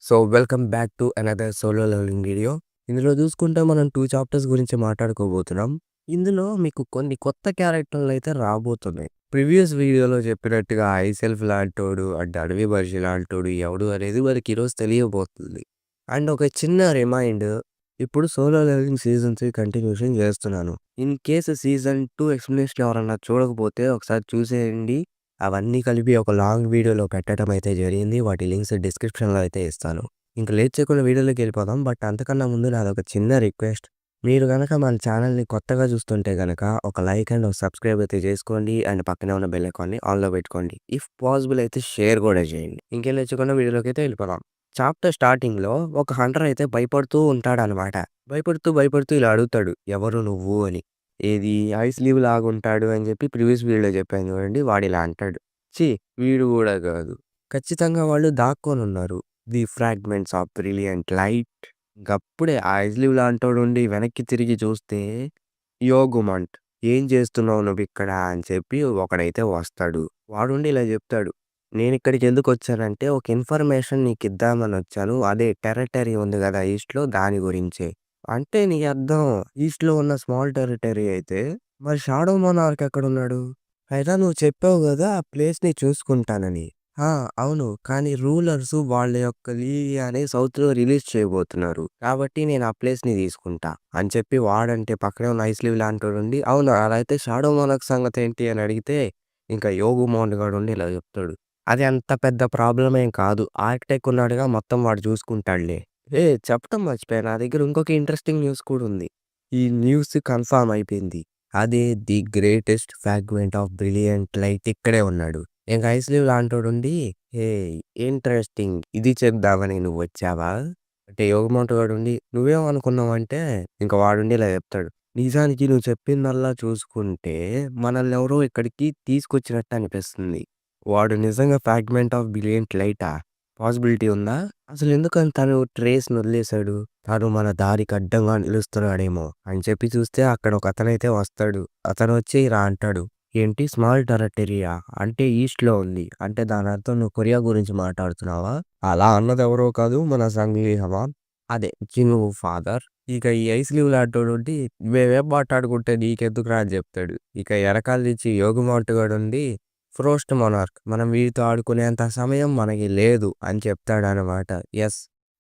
Welcome back to another solo learning video. ఇందులో చూసుకుంటే మనం 2 చాప్టర్స్ గురించి మాట్లాడుకోబోతున్నాం. ఇందులో మీకు కొన్ని కొత్త క్యారెక్టర్‌లయితే రాబోతున్నాయి. ప్రీవియస్ వీడియోలో చెప్పినట్టుగా ఐసెల్ఫ్ లాంటోడు, అంటే అడవి మనిషి లాంటోడు ఎవడు అనేది మనకి ఈరోజు తెలియబోతుంది. అండ్ ఒక చిన్న రిమైండర్, ఇప్పుడు సోలో లెర్నింగ్ సీజన్ 3 కంటిన్యూషన్ చేస్తున్నాను. ఇన్ కేస్ సీజన్ 2 ఎక్స్‌ప్లనేషన్ ఎవరన్నా చూడకపోతే ఒకసారి చూసేయండి. అవన్నీ కలిపి ఒక లాంగ్ వీడియోలో పెట్టడం అయితే జరిగింది. వాటి లింక్స్ డిస్క్రిప్షన్‌లో అయితే ఇస్తాను. ఇంక లేట్ చేయకుండా వీడియోలోకి వెళ్ళిపోదాం. బట్ అంతకన్నా ముందు నాదొక చిన్న రిక్వెస్ట్. మీరు గనక మన ఛానల్‌ని కొత్తగా చూస్తుంటే గనక ఒక లైక్ అండ్ ఒక సబ్స్క్రైబ్ అయితే చేసుకోండి. అండ్ పక్కనే ఉన్న బెల్ ఐకాన్‌ని ఆన్‌లో పెట్టుకోండి. ఇఫ్ పాసిబుల్ అయితే షేర్ కూడా చేయండి. ఇంకేం లేట్ చేయకుండా వీడియోలోకి అయితే వెళ్ళిపోదాం. చాప్టర్ స్టార్టింగ్‌లో ఒక హంటర్ అయితే భయపడుతూ ఉంటాడనమాట. భయపడుతూ ఇలా అడుగుతాడు, "ఎవరు నువ్వు" అని. ఏది ఐస్ లీవ్ లాగుంటాడు అని చెప్పి ప్రీవియస్ వీడియోలో చెప్పాను చూడండి. వాడిలా అంటాడు. ఛీ! వీడు గూడా గాదు. ఖచ్చితంగా వాళ్ళు దాక్కొనున్నారు. The fragments of brilliant light. ఇంకప్పుడే ఆ ఐస్ లీవ్ లాంటోడుండి వెనక్కి తిరిగి చూస్తే, యోగుమంట్ ఏం చేస్తున్నావు నువ్విక్కడ అని చెప్పి ఒకడైతే వస్తాడు. వాడుండి ఇలా చెప్తాడు. నేనిక్కడికి ఎందుకొచ్చానంటే ఒక ఇన్ఫర్మేషన్ నీకిద్దామనొచ్చాను. అదే టెరిటరీ ఉంది గదా ఈస్ట్‌లో, దాని గురించే. అంటే నీ అర్థం ఈస్ట్‌లో ఉన్న స్మాల్ టెరిటరీ అయితే, మరి షాడో మోనార్క్ ఎక్కడున్నాడు? అయినా నువ్వు చెప్పావు గదా ఆ ప్లేస్‌ని చూసుకుంటానని. ఆ! అవును. కానీ రూలర్స్ వాళ్ళ యొక్క లీవియాని సౌత్‌లో రిలీజ్ చేయబోతున్నారు. కాబట్టి నేను ఆ ప్లేస్‌ని తీసుకుంటా అని చెప్పి వాడంటే పక్కనే ఉన్న ఐస్ లీవ్ లాంటోడుండి, అవునా! అలా అయితే షాడో మోనార్క్ సంగతేంటి అని అడిగితే, ఇంకా యోగు గాడుండి ఇలా చెప్తాడు. అది అంత పెద్ద ప్రాబ్లమ్ ఏం కాదు. ఆర్కిటెక్ ఉన్నాడుగా, మొత్తం వాడు చూసుకుంటాడులే. చెప్పటం మర్చిపోయా. నా దగ్గర ఇంకొక ఇంట్రెస్టింగ్ న్యూస్ కూడా ఉంది. ఈ న్యూస్ కన్ఫర్మ్ అయిపోయింది. అదే the greatest fragment of brilliant light ఇక్కడే ఉన్నాడు. ఇంక ఐస్ లీవ్ లాంటోడుండి, "హేయ్! ఇంట్రెస్టింగ్. ఇది చెప్దామని నువ్వొచ్చావా?" అంటే యోగమోట వాడుండి, "నువ్వేమనుకున్నావంటే" ఇంక వాడుండి ఇలా చెప్తాడు. "నిజానికి నువ్వు చెప్పిందల్లా చూసుకుంటే మనల్నెవరో ఇక్కడికి తీసుకొచ్చినట్టు అనిపిస్తుంది. వాడు నిజంగా ఫ్రాగ్మెంట్ ఆఫ్ బ్రిలియంట్ లైటా? పాసిబిలిటీ ఉందా? అసలెందుకని తను ట్రేస్‌నొదిలేసాడు? తను మన దారికి అడ్డంగా నిలుస్తున్నాడేమో" అని చెప్పి చూస్తే అక్కడ ఒకతనైతే వస్తాడు. అతనొచ్చి ఇలా అంటాడు. "ఏంటి స్మాల్ టెరిటరీయా? అంటే ఈస్ట్‌లో ఉంది. అంటే దానర్థం నువ్వు కొరియా గురించి మాట్లాడుతున్నావా?" అలా అన్నదెవరో కాదు, మన సంగ్‌లీ హవాన్. అదే జిన్‌వూ ఫాదర్. ఇక ఈ ఐస్ లీవ్ లాంటోడుండి, "మేమేం మాట్లాడుకుంటే నీకెందుకురా" అని చెప్తాడు. ఇక ఎనకాల నుంచి యోగుమాంట్ గాడుండి, "ఫ్రోస్ట్ మొనార్క్. మనం వీడితో ఆడుకునేంత సమయం మనకి లేదు" అని చెప్తాడనమాట. యెస్.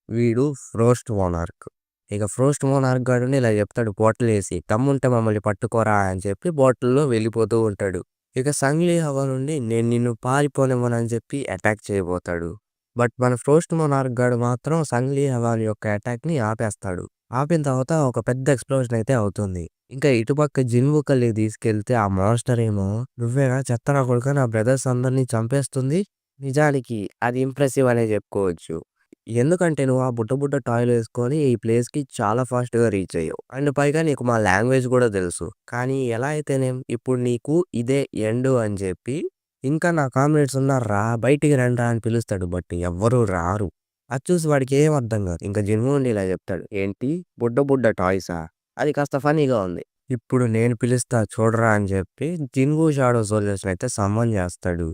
వీడు ఫ్రోస్ట్ మొనార్క్. ఇక ఫ్రోస్ట్ మొనార్క్ గాడుండి ఇలా చెప్తాడు బాటిలేసి, "దమ్ముంటే మమ్మల్ని పట్టుకోరా" అని చెప్పి బాటిల్‌లో వెళ్ళిపోతూ ఉంటాడు. ఇక సంగ్‌లీ హవా నుండి, "నేను నిన్ను పారిపోనివ్వనని" చెప్పి అటాక్ చేయబోతాడు. బట్ మన ఫ్రోస్ట్ మొనార్క్ గాడు మాత్రం సంగ్‌లీ హవాన్ యొక్క అటాక్‌ని ఆపేస్తాడు. ఆపిన తర్వాత ఒక పెద్ద ఎక్స్‌ప్లోజన్ అయితే అవుతుంది. ఇంకా ఇటుపక్క జిన్‌వుకల్ని తీసుకెళ్తే ఆ మాన్‌స్టర్ ఏమో, "నువ్వేనా చెత్త నా కొడుకా నా బ్రదర్స్ అందరిని చంపేస్తుంది?" నిజానికి అది ఇంప్రెసివ్ అనే చెప్పుకోవచ్చు. ఎందుకంటే నువ్వు ఆ బుట్ట బుట్ట టాయ్‌లేసుకొని ఈ ప్లేస్‌కి చాలా ఫాస్ట్‌గా రీచ్ అయ్యావు. అండ్ పైగా నీకు మా లాంగ్వేజ్ గూడా తెలుసు. కానీ ఎలా అయితేనేం ఇప్పుడు నీకు ఇదే ఎండు అని చెప్పి, ఇంకా నా కామ్రేడ్స్ ఉన్నార్రా బయటికి రండ్రా అని పిలుస్తాడు. బట్ ఎవ్వరూ రారు. అది చూసి వాడికి ఏం అర్థం కాదు. ఇంకా జిన్‌వుండి ఇలా చెప్తాడు. "ఏంటి బుడ్డ బుడ్డ టాయ్సా?" అది కాస్త ఫన్నీగా ఉంది. "ఇప్పుడు నేను పిలుస్తా చూడరా" అని చెప్పి జిన్‌వు షాడో సోల్జర్స్‌నైతే సమ్మన్ చేస్తాడు.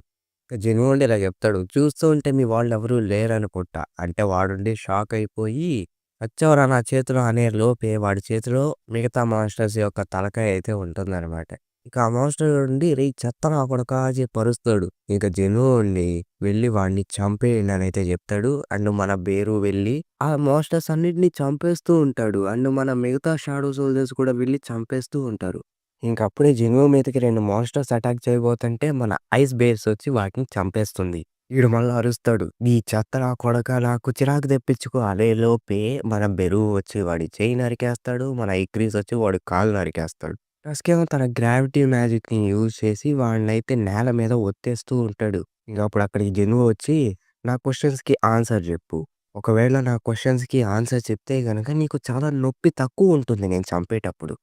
జిన్‌వుండి ఇలా చెప్తాడు. "చూస్తూ ఉంటే మీ వాళ్ళెవరూ లేరనుకుంటా." అంటే వాడుండి షాక్ అయిపోయి, "వచ్చావురా నా చేతిలో" అనే లోపే వాడి చేతిలో మిగతా మాన్‌స్టర్స్ యొక్క తలకాయ అయితే ఉంటుందనమాట. ఇక ఆ మాన్‌స్టర్ ఉండి, "రేయ్ చెత్త నా కొడకా" అని చెప్పి అరుస్తాడు. ఇక జిన్‌వుండి వెళ్లి వాడిని చంపేయండి అనైతే చెప్తాడు. అండ్ మన బేరు వెళ్లి ఆ మాన్‌స్టర్స్ అన్నిటిని చంపేస్తూ ఉంటాడు. అండ్ మన మిగతా షాడో సోల్జర్స్ కూడా వెళ్లి చంపేస్తూ ఉంటారు. ఇంకప్పుడే జిన్‌వు మీదకి 2 మాన్‌స్టర్స్ అటాక్ చేయబోతుంటే మన ఐస్ బేర్స్ వచ్చి వాటిని చంపేస్తుంది. ఈడు మళ్ళా అరుస్తాడు. "నీ చెత్త నా కొడకా నాకు చిరాకు తెప్పించుకో" అనే లోపే మన బెరు వచ్చి వాడి చెయ్యి నరికేస్తాడు. మన ఇక్రీస్ వచ్చి వాడి కాళ్ళు నరికేస్తాడు. టస్కేమో తన గ్రావిటీ మ్యాజిక్‌ని యూజ్ చేసి వాడినైతే నేల మీద ఒత్తేస్తూ ఉంటాడు. ఇంక అప్పుడు అక్కడికి జిన్‌వు వచ్చి, "నా క్వెషన్స్‌కి ఆన్సర్ చెప్పు. ఒకవేళ నా క్వెషన్స్‌కి ఆన్సర్ చెప్తే గనక నీకు చాలా నొప్పి తక్కువ ఉంటుంది నేను చంపేటప్పుడు"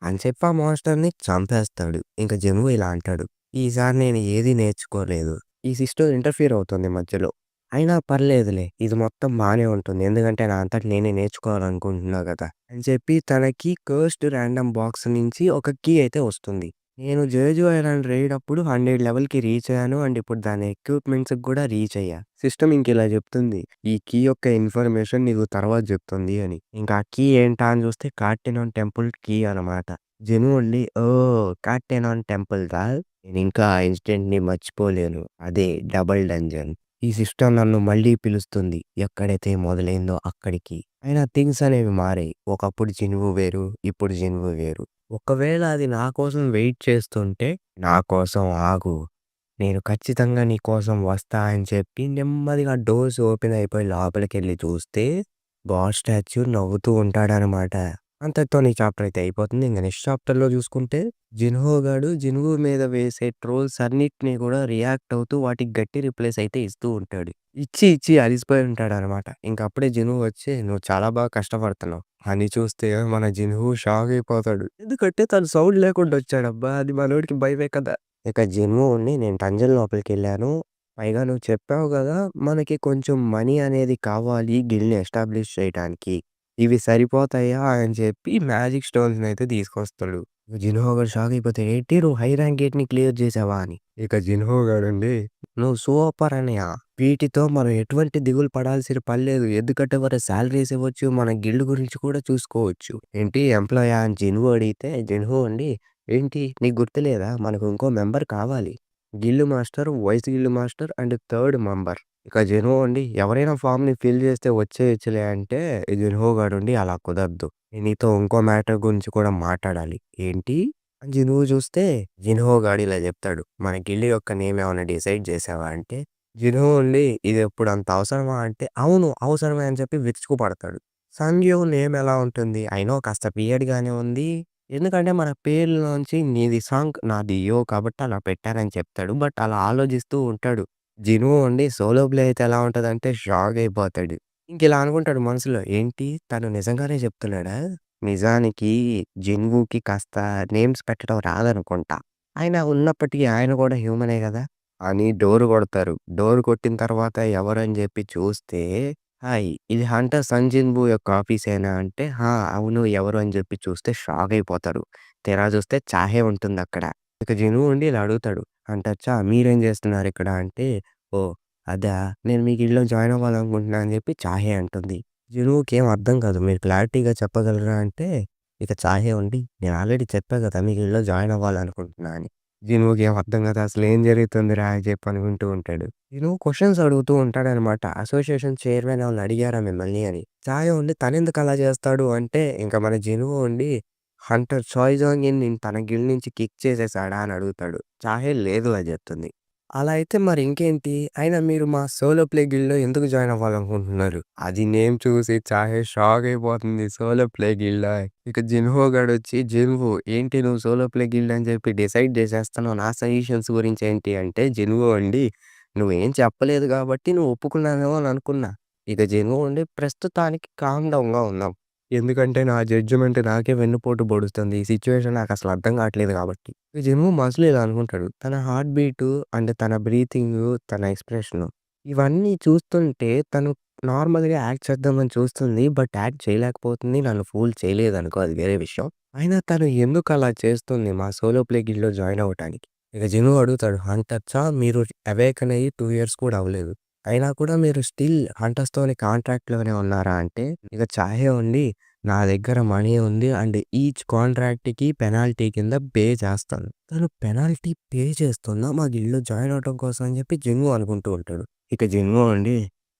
అని చెప్పి ఆ మాన్‌స్టర్‌ని చంపేస్తాడు. ఇంక జనువు ఇలా అంటాడు. "ఈసారి నేను ఏది నేర్చుకోలేదు. ఈ సిస్టమ్ ఇంటర్ఫియర్ అవుతుంది మధ్యలో. అయినా పర్లేదులే. ఇది మొత్తం బానే ఉంటుంది. ఎందుకంటే నా అంతట నేనే నేర్చుకోవాలనుకుంటున్నా గదా!" అని చెప్పి తనకి కర్స్డ్ రాండమ్ బాక్స్ నుంచి ఒక కీ అయితే వస్తుంది. నేను 'జేజు ఐలాండ్' రైడ్ అప్పుడు 100 లెవెల్‌కి రీచ్ అయ్యాను. అండ్ ఇప్పుడు దాని ఎక్విప్‌మెంట్స్‌కి గూడా రీచ్ అయ్యా. సిస్టమ్ ఇంకిలా చెప్తుంది. ఈ కీ యొక్క ఇన్ఫర్మేషన్ నీకు తర్వాత చెప్తుంది అని. ఇంకా ఆ కీ ఏంటా అని చూస్తే కార్టెనాన్ టెంపుల్ కీ అనమాట. జెను ఉండి ఓహ్! కార్టెనాన్ టెంపుల్‌దా? నేనింకా ఆ ఇన్సిడెంట్‌ని మర్చిపోలేను. అదే డబుల్ డంజన్. ఈ సిస్టమ్ నన్ను మళ్ళీ పిలుస్తుంది. ఎక్కడైతే మొదలైందో అక్కడికి. అయినా థింగ్స్ అనేవి మారాయి. ఒకప్పుడు జినువు వేరు. ఇప్పుడు జినువు వేరు. ఒకవేళ అది నా కోసం వెయిట్ చేస్తుంటే, "నా కోసం ఆగు. నేను ఖచ్చితంగా నీ కోసం వస్తా" అని చెప్పి నెమ్మదిగా డోర్స్ ఓపెన్ అయిపోయి లోపలికెళ్ళి చూస్తే, గాడ్ స్టాచ్యూ నవ్వుతూ ఉంటాడనమాట. అంతటితో ఈ చాప్టర్ అయితే అయిపోతుంది. ఇంక నెక్స్ట్ చాప్టర్‌లో చూసుకుంటే, జిన్‌హో గాడు జినుగు మీద వేసే ట్రోల్స్ అన్నిటిని కూడా రియాక్ట్ అవుతూ వాటికి గట్టి రిప్లైస్ అయితే ఇస్తూ ఉంటాడు. ఇచ్చి అలిసిపోయి ఉంటాడనమాట. ఇంక అప్పుడే జినుగు వచ్చి, "నువ్వు చాలా బాగా కష్టపడుతున్నావు" అని చూస్తే మన జిన్‌హో షాక్ అయిపోతాడు. ఎందుకంటే తను సౌండ్ లేకుండా వచ్చాడబ్బా! అది మనోడికి భయమే కదా! ఇక జిన్‌హో ఉండి, "నేను డంజన్ లోపలికెళ్ళాను. పైగా నువ్వు చెప్పావు గదా! మనకి కొంచెం మనీ అనేది కావాలి గిల్డ్‌ని ఎస్టాబ్లిష్ చేయటానికి. ఇవి సరిపోతాయా?" అని చెప్పి మ్యాజిక్ స్టోన్స్‌నైతే తీసుకొస్తాడు. జిన్‌హో గాడు షాక్ అయిపోతే, "ఏంటి నువ్వు హై ర్యాంక్ గేట్‌ని క్లియర్ చేసావా?" అని. ఇక జిన్‌హో గాడుండి, "నువ్వు సూపర్ అన్నయ్య. వీటితో మనం ఎటువంటి దిగులు పడాల్సిన పని లేదు. ఎందుకంటే మన సాలరీస్ ఇవ్వచ్చు. మన గిల్డ్ గురించి కూడా చూసుకోవచ్చు." "ఏంటి ఎంప్లాయా?" అని జిన్‌హో అడిగితే, జిన్‌హో ఉండి, "ఏంటి నీకు గుర్తులేదా? మనకు ఇంకో మెంబర్ కావాలి. Guild master, vice guild master and third member." ఇక జిన్‌హో ఉండి, "ఎవరైనా ఫార్మ్‌ని ఫిల్ చేస్తే వచ్చేయచ్చులే" అంటే జిన్‌హో గాడుండి, "అలా కుదరదు. నీతో ఇంకో మ్యాటర్ గురించి కూడా మాట్లాడాలి." "ఏంటి?" అని జిన్‌హో చూస్తే, జిన్‌హో గాడు ఇలా చెప్తాడు, "మన గిల్డ్ యొక్క నేమ్ ఏమన్నా డిసైడ్ చేసావా?" అంటే జిన్‌హో ఉండి, "ఇదిప్పుడు అంత అవసరమా?" అంటే, "అవును అవసరమే" అని చెప్పి విరుచుకుపడతాడు. సంగ్యూ నేమ్ ఎలా ఉంటుంది? ఐ నో కాస్త వియర్డ్‌గానే ఉంది. ఎందుకంటే మన పేర్లోంచి నీది సాంగ్, నాది యో కాబట్టి అలా పెట్టారని చెప్తాడు. బట్ అలా ఆలోచిస్తూ ఉంటాడు. జిన్‌హో ఉండి సోలో ప్లే అయితే ఎలా ఉంటదంటే షాక్ అయిపోతాడు. ఇంకిలా అనుకుంటాడు మనసులో, ఏంటి తను నిజంగానే చెప్తున్నాడా? నిజానికి జిన్‌వుకి కాస్త నేమ్స్ పెట్టడం రాదనుకుంటా. అయినా ఉన్నప్పటికీ ఆయన కూడా హ్యూమనే గదా! అని డోర్ కొడతారు. డోర్ కొట్టిన తర్వాత ఎవరని జెప్పి చూస్తే, హాయ్! ఇది హంటర్ సన్ జిన్‌వు యొక్క ఆఫీసేనా? అంటే, "ఆ! అవును. ఎవరు?" అని జెప్పి చూస్తే షాక్ అయిపోతారు. తీరా చూస్తే చాహే ఉంటుందక్కడ. ఇక జిన్‌వు ఉండి ఇలా అడుగుతాడు, "హంటర్ చా మీరేం జేస్తున్నారిక్కడ?" అంటే, "ఓహ్! అదా! నేను మీ గిల్డ్‌లో జాయిన్ అవ్వాలనుకుంటున్నా" అని జెప్పి చాహే అంటుంది. జినువుకేం అర్థం కాదు. "మీరు క్లారిటీగా చెప్పగలరా?" అంటే, ఇక చాహే ఉండి, "నేను ఆల్రెడీ చెప్పా గదా! మీ గిల్డ్‌లో జాయిన్ అవ్వాలనుకుంటున్నా" అని. జినువుకేం అర్థం కాదు. అసలేం జరుగుతుందిరా అని చెప్పి అనుకుంటూ ఉంటాడు. జినువు క్వెషన్స్ అడుగుతూ ఉంటాడనమాట. "అసోసియేషన్ చైర్మన్ ఏమన్నా అడిగారా మిమ్మల్ని" అని. చాయే ఉండి, "తనెందుకు అలా చేస్తాడు?" అంటే, ఇంక మన జినువు ఉండి, "హంటర్ చాయ్‌జాంగ్‌ని తన గిల్డ్ నుంచి కిక్ చేసేసాడా?" అని అడుగుతాడు. చాహే లేదు అని చెప్తుంది. అలా అయితే మరి ఇంకేంటి? అయినా మీరు మా సోలో ప్లే గిల్డ్‌లో ఎందుకు జాయిన్ అవ్వాలనుకుంటున్నారు? అది నేమ్ చూసి చాహే షాక్ అయిపోతుంది. సోలో ప్లే గిల్డా? ఇక జిన్‌హో గాడొచ్చి, "జిన్‌హో ఏంటి నువ్వు సోలో ప్లే గిల్డ్ అని చెప్పి డిసైడ్ చేసేస్తున్నావు. నా సజెషన్స్ గురించి ఏంటి?" అంటే జిన్‌హో అండి, "నువ్వేం చెప్పలేదు కాబట్టి నువ్వు ఒప్పుకున్నావేమో అని అనుకున్నా." ఇక జిన్‌హో ఉండి, "ప్రస్తుతానికి కామ్ డౌన్‌గా ఉన్నాం. ఎందుకంటే నా జడ్జిమెంట్ నాకే వెన్నుపోటు పొడుస్తుంది. ఈ సిట్యుయేషన్ నాకసలు అర్థం కావట్లేదు కాబట్టి." జిన్‌హో మనసులో ఇలా అనుకుంటాడు. తన హార్ట్ బీటు అండ్ తన బ్రీతింగు, తన ఎక్స్‌ప్రెషను ఇవన్నీ చూస్తుంటే తను నార్మల్‌గా యాక్ట్ చేద్దామని చూస్తుంది. బట్ యాక్ట్ చేయలేకపోతుంది. నన్ను ఫూల్ చేయలేదనుకో అది వేరే విషయం. అయినా తను ఎందుకలా చేస్తుంది మా సోలో ప్లే గిల్డ్‌లో జాయిన్ అవ్వటానికి? ఇక జిన్‌హో అడుగుతాడు, "హంటర్సా మీరు అవేకెన్ అయ్యి 2 ఇయర్స్ కూడా అవ్వలేదు. అయినా కూడా మీరు స్టిల్ హంటర్స్‌తోని కాంట్రాక్ట్‌లోనే ఉన్నారా?" అంటే ఇక చాహే ఉండి, "నా దగ్గర మనీ ఉంది. అండ్ ఈచ్ కాంట్రాక్ట్‌కి పెనాల్టీ కింద పే చేస్తాను." తను పెనాల్టీ పే చేస్తుందా మా గిల్డ్‌లో జాయిన్ అవ్వటం కోసం అని చెప్పి జిన్‌హో అనుకుంటూ ఉంటాడు. ఇక జిన్‌హో అండి,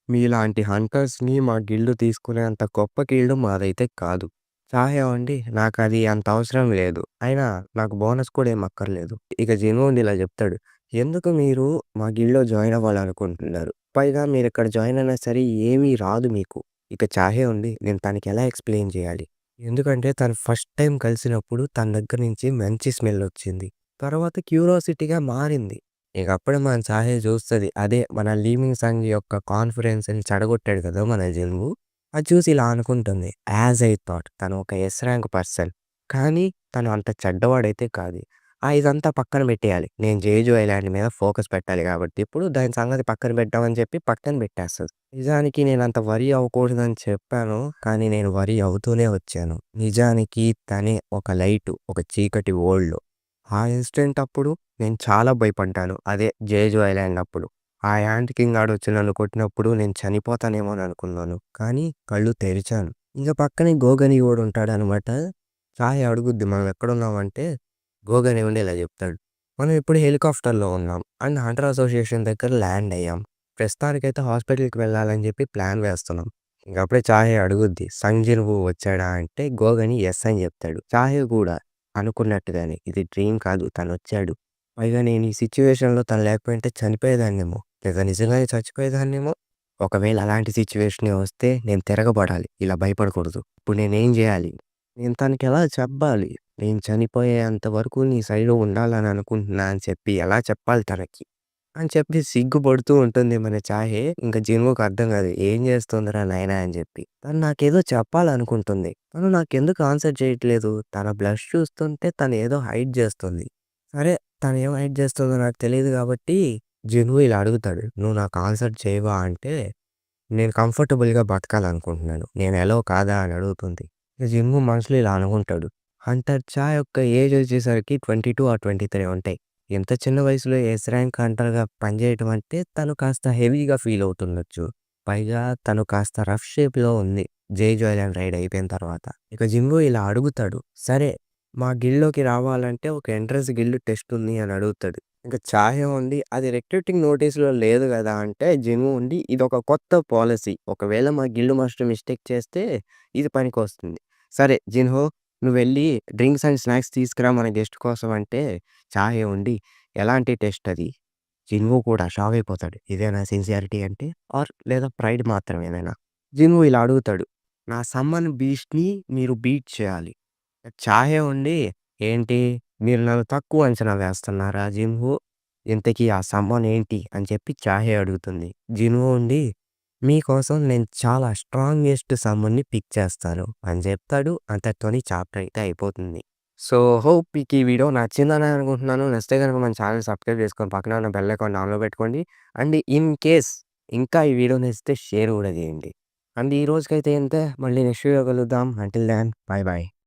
"మీలాంటి హంటర్స్‌ని మా గిల్డ్ తీసుకునేంత గొప్ప గిల్డ్ మాదైతే కాదు. చాహే అండి నాకది అంత అవసరం లేదు. అయినా నాకు బోనస్ కూడా ఏం అక్కర్లేదు." ఇక జిన్‌హో ఉండి ఇలా చెప్తాడు, "ఎందుకు మీరు మా గిల్డ్‌లో జాయిన్ అవ్వాలనుకుంటున్నారు? పైగా మీరిక్కడ జాయిన్ అయినా సరే ఏమీ రాదు మీకు." ఇక చాహే ఉండి, "నేను తనకెలా ఎక్స్‌ప్లెయిన్ చేయాలి?" ఎందుకంటే తను ఫస్ట్ టైమ్ కలిసినప్పుడు తన దగ్గర నుంచి మంచి స్మెల్ వచ్చింది. తర్వాత క్యూరియాసిటీగా మారింది. ఇక అప్పుడే మన చాహే చూస్తది. అదే మన లీమింగ్ సంగ్ యొక్క కాన్ఫిడెన్స్‌ని చెడగొట్టాడు కదా మన జనుము. అది చూసి ఇలా అనుకుంటుంది. యాజ్ ఐ థాట్ తను ఒక ఎస్ ర్యాంక్ పర్సన్. కానీ తను అంత చెడ్డవాడైతే కాదు. ఇదంతా పక్కన పెట్టేయాలి. నేను 'జేజు ఐలాండ్' మీద ఫోకస్ పెట్టాలి కాబట్టి ఇప్పుడు దాని సంగతి పక్కన పెట్టామని చెప్పి పక్కన పెట్టేస్తది. నిజానికి నేనంత వరీ అవ్వకూడదని చెప్పాను. కానీ నేను వరీ అవుతూనే వచ్చాను. నిజానికి తనే ఒక లైటు, ఒక చీకటి వరల్డ్‌లో. ఆ ఇన్సిడెంట్ అప్పుడు నేను చాలా భయపడ్డాను. అదే 'జేజు ఐలాండ్' అప్పుడు. ఆ యాంట్ కింగ్ గాడొచ్చి నన్ను కొట్టినప్పుడు నేను చనిపోతానేమో అని అనుకున్నాను. కానీ కళ్ళు తెరిచాను. ఇంక పక్కనే గోగని గూడా ఉంటాడనమాట. చాయ్ అడుగుద్ది మనం ఎక్కడున్నామంటే, గోగని ఉండి ఇలా చెప్తాడు. మనం ఇప్పుడు హెలికాప్టర్‌లో ఉన్నాం. అండ్ హంటర్ అసోసియేషన్ దగ్గర ల్యాండ్ అయ్యాం. ప్రస్తుతానికైతే హాస్పిటల్‌కి వెళ్ళాలని చెప్పి ప్లాన్ వేస్తున్నాం. ఇంకప్పుడే చాహే అడుగుద్ది. సంగ్ జిన్‌వూ వచ్చాడా అంటే గోగని యెస్ అని చెప్తాడు. చాహే కూడా అనుకున్నట్టుగానే ఇది డ్రీమ్ కాదు తనొచ్చాడు. పైగా నేను ఈ సిట్యుయేషన్‌లో తను లేకపోయుంటే చనిపోయేదాన్నేమో. లేదా నిజంగానే చచ్చిపోయేదాన్నేమో. ఒకవేళ అలాంటి సిట్యుయేషనే వస్తే నేను తిరగబడాలి. ఇలా భయపడకూడదు. ఇప్పుడు నేనేం జేయాలి? నేను తనకెలా చెప్పాలి? నేను చనిపోయేంత వరకు నీ సైడ్‌లో ఉండాలని అనుకుంటున్నా అని చెప్పి ఎలా చెప్పాలి తనకి? అని చెప్పి సిగ్గుపడుతూ ఉంటుంది మన చాహే. ఇంక జిన్‌వుకి అర్థం కాదు. ఏం చేస్తుందిరా నాయనా అని చెప్పి. తను నాకేదో చెప్పాలనుకుంటుంది. తను నాకెందుకు ఆన్సర్ చేయట్లేదు? తన బ్లష్ చూస్తుంటే తనేదో హైడ్ చేస్తుంది. సరే తనేం హైడ్ చేస్తుందో నాకు తెలీదు కాబట్టి జిన్‌వు ఇలా అడుగుతాడు. "నువ్వు నాకు ఆన్సర్ చేయవా?" అంటే నేను కంఫర్టబుల్‌గా బతకాలనుకుంటున్నాను. నేను ఎలో కాదా అని అడుగుతుంది. జిన్‌వు మనసులో ఇలా అనుకుంటాడు. హంటర్ చా యొక్క ఏజ్ వచ్చేసరికి 22 ఆర్ 23 ఉంటాయి. ఎంత చిన్న వయసులో ఎస్ ర్యాంక్ హంటర్‌గా పనిచేయటం అంటే తను కాస్త హెవీగా ఫీల్ అవుతుండొచ్చు. పైగా తను కాస్త రఫ్ షేప్‌లో ఉంది. జేజు ఐలాండ్ రైడ్ అయిపోయిన తర్వాత. ఇక జిన్‌వు ఇలా అడుగుతాడు. సరే మా గిల్డ్‌లోకి రావాలంటే ఒక ఎంట్రన్స్ గిల్డ్ టెస్ట్ ఉంది అని అడుగుతాడు. ఇంక చాహే ఉండి అది రిక్రూటింగ్ నోటీస్‌లో లేదు గదా! అంటే జిన్‌వు ఉండి ఇదొక కొత్త పాలిసీ. ఒకవేళ మా గిల్డ్ మాస్టర్ మిస్టేక్ చేస్తే ఇది పనికొస్తుంది. సరే జిన్‌హో నువ్వెళ్ళి డ్రింక్స్ అండ్ స్నాక్స్ తీసుకురా మన గెస్ట్ కోసం అంటే చాహే ఉండి ఎలాంటి టెస్ట్ అది? జిన్‌వు కూడా షాక్ అయిపోతాడు. ఇదేనా సిన్సియారిటీ అంటే? ఆర్ లేదా ప్రైడ్ మాత్రమేనేనా? జిన్‌వు ఇలా అడుగుతాడు. నా సమ్మన్ బీస్ట్‌ని మీరు బీట్ చేయాలి. చాహే ఉండి ఏంటి? మీరు నన్ను తక్కువ అంచనా వేస్తున్నారా జిన్‌హు? ఇంతకీ ఆ సమ్మన్ ఏంటి? అని చెప్పి చాహే అడుగుతుంది. జిన్‌హు ఉండి మీకోసం నేను చాలా స్ట్రాంగెస్ట్ సమ్మన్‌ని పిక్ చేస్తాను అని చెప్తాడు. అంతటితోని చాప్టర్ అయితే అయిపోతుంది. సో, హోప్ మీకు ఈ వీడియో నచ్చిందని అనుకుంటున్నాను. నచ్చితే గనుక మన ఛానెల్ సబ్స్క్రైబ్ చేసుకొని పక్కన ఉన్న బెల్ ఐకాన్ ఆన్‌లో పెట్టుకోండి. అండ్ ఇన్ కేస్ ఇంకా ఈ వీడియో నచ్చితే షేర్ కూడా చేయండి. అండ్ ఈ రోజుకైతే ఇంతే. మళ్ళీ నెక్స్ట్ వీడియో కలుద్దాం. Until then bye by.